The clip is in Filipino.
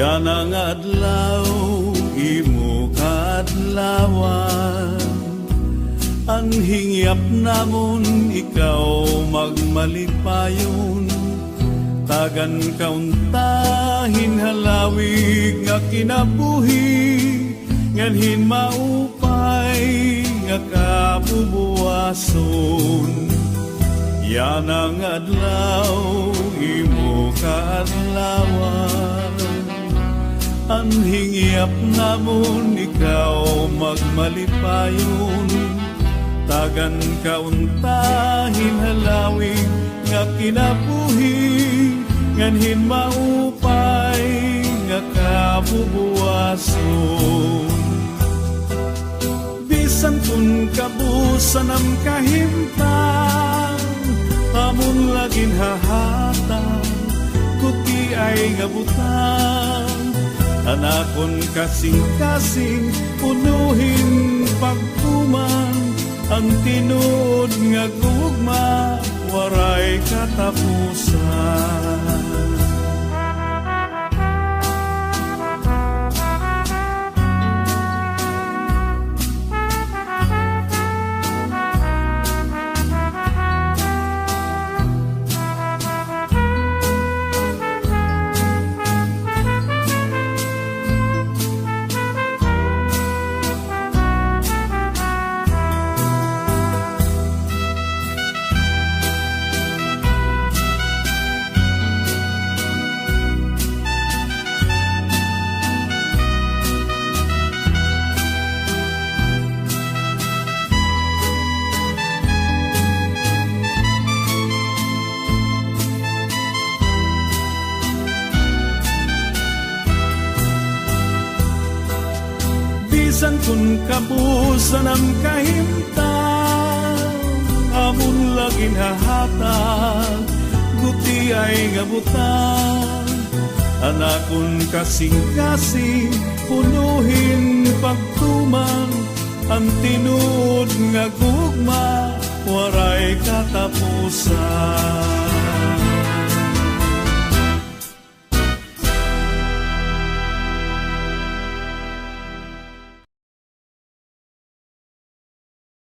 Yan ang adlaw, imo kaadlawan. Ang hingyap namon, ikaw magmalipayon. Tagan kauntahin halawig nga kinabuhi, nganhin maupay nga kabubuwason. Yan ang adlaw, imo kaadlawan. Ang hingyap namon, ikaw magmalipayon. Tagan kauntahin halawig nga kinabuhi, nganhin maupay nga kabubuwason. Bisan kun kabusan ang kahimtang, amon laging hahatang, kuti ay gabutan. Anakon kasing-kasing, punuhin pagtuman, ang tinuod nga gugma, waray katapusan. Bisan kun kabusan ang kahimtang, amon laging hahatag, guti ay gabutan. Anakon kasing-kasing, punuhin pagtuman, ang tinuod nga gugma, waray katapusan.